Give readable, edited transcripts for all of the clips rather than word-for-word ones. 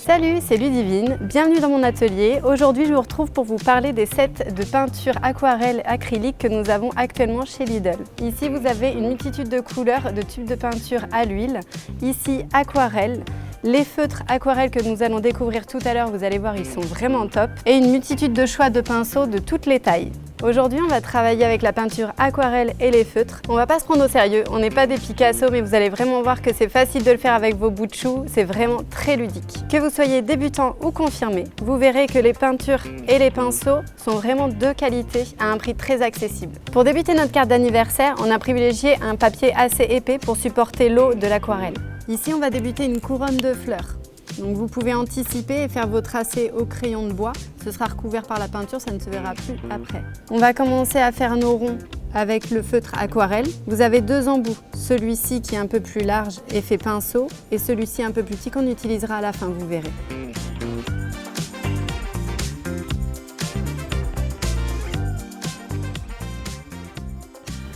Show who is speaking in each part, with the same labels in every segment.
Speaker 1: Salut, c'est Ludivine, bienvenue dans mon atelier. Aujourd'hui, je vous retrouve pour vous parler des sets de peinture aquarelle acrylique que nous avons actuellement chez Lidl. Ici, vous avez une multitude de couleurs de tubes de peinture à l'huile. Ici, aquarelle. Les feutres aquarelles que nous allons découvrir tout à l'heure, vous allez voir, ils sont vraiment top. Et une multitude de choix de pinceaux de toutes les tailles. Aujourd'hui, on va travailler avec la peinture aquarelle et les feutres. On va pas se prendre au sérieux, on n'est pas des Picasso, mais vous allez vraiment voir que c'est facile de le faire avec vos bouts de chou, c'est vraiment très ludique. Que vous soyez débutant ou confirmé, vous verrez que les peintures et les pinceaux sont vraiment de qualité à un prix très accessible. Pour débuter notre carte d'anniversaire, on a privilégié un papier assez épais pour supporter l'eau de l'aquarelle. Ici, on va débuter une couronne de fleurs. Donc vous pouvez anticiper et faire vos tracés au crayon de bois. Ce sera recouvert par la peinture, ça ne se verra plus après. On va commencer à faire nos ronds avec le feutre aquarelle. Vous avez deux embouts, celui-ci qui est un peu plus large effet pinceau et celui-ci un peu plus petit qu'on utilisera à la fin, vous verrez.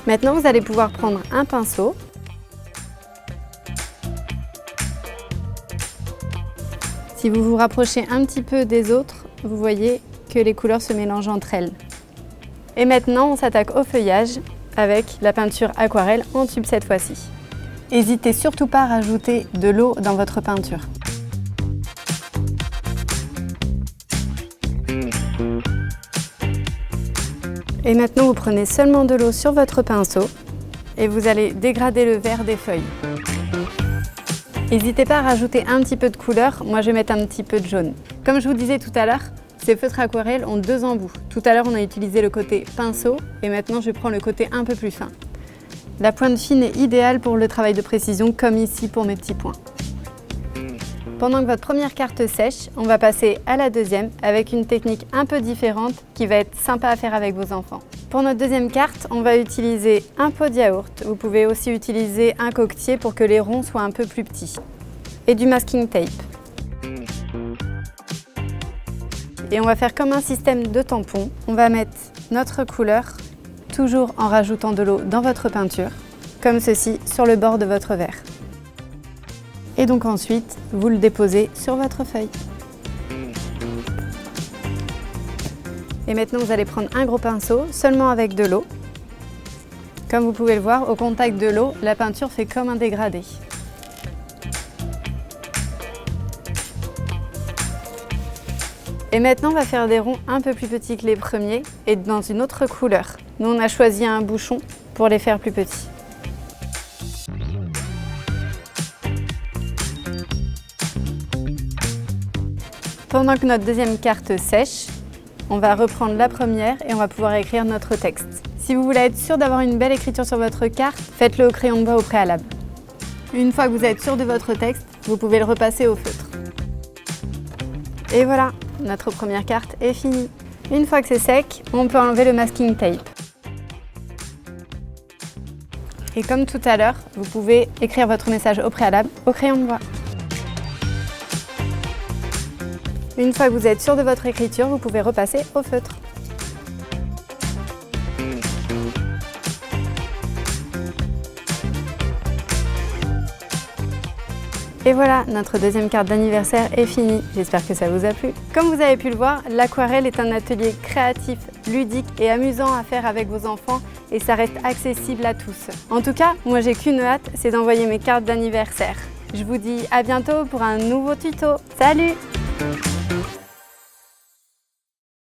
Speaker 1: Maintenant, vous allez pouvoir prendre un pinceau. Si vous vous rapprochez un petit peu des autres, vous voyez que les couleurs se mélangent entre elles. Et maintenant, on s'attaque au feuillage avec la peinture aquarelle en tube cette fois-ci. N'hésitez surtout pas à rajouter de l'eau dans votre peinture. Et maintenant, vous prenez seulement de l'eau sur votre pinceau et vous allez dégrader le vert des feuilles. N'hésitez pas à rajouter un petit peu de couleur, moi je vais mettre un petit peu de jaune. Comme je vous disais tout à l'heure, ces feutres aquarelles ont deux embouts. Tout à l'heure on a utilisé le côté pinceau et maintenant je prends le côté un peu plus fin. La pointe fine est idéale pour le travail de précision comme ici pour mes petits points. Pendant que votre première carte sèche, on va passer à la deuxième avec une technique un peu différente qui va être sympa à faire avec vos enfants. Pour notre deuxième carte, on va utiliser un pot de yaourt. Vous pouvez aussi utiliser un coquetier pour que les ronds soient un peu plus petits. Et du masking tape. Et on va faire comme un système de tampons. On va mettre notre couleur, toujours en rajoutant de l'eau dans votre peinture, comme ceci sur le bord de votre verre. Et donc ensuite, vous le déposez sur votre feuille. Et maintenant, vous allez prendre un gros pinceau, seulement avec de l'eau. Comme vous pouvez le voir, au contact de l'eau, la peinture fait comme un dégradé. Et maintenant, on va faire des ronds un peu plus petits que les premiers et dans une autre couleur. Nous, on a choisi un bouchon pour les faire plus petits. Pendant que notre deuxième carte sèche, on va reprendre la première et on va pouvoir écrire notre texte. Si vous voulez être sûr d'avoir une belle écriture sur votre carte, faites-le au crayon de bois au préalable. Une fois que vous êtes sûr de votre texte, vous pouvez le repasser au feutre. Et voilà, notre première carte est finie. Une fois que c'est sec, on peut enlever le masking tape. Et comme tout à l'heure, vous pouvez écrire votre message au préalable au crayon de bois. Une fois que vous êtes sûr de votre écriture, vous pouvez repasser au feutre. Et voilà, notre deuxième carte d'anniversaire est finie. J'espère que ça vous a plu. Comme vous avez pu le voir, l'aquarelle est un atelier créatif, ludique et amusant à faire avec vos enfants et ça reste accessible à tous. En tout cas, moi j'ai qu'une hâte, c'est d'envoyer mes cartes d'anniversaire. Je vous dis à bientôt pour un nouveau tuto. Salut!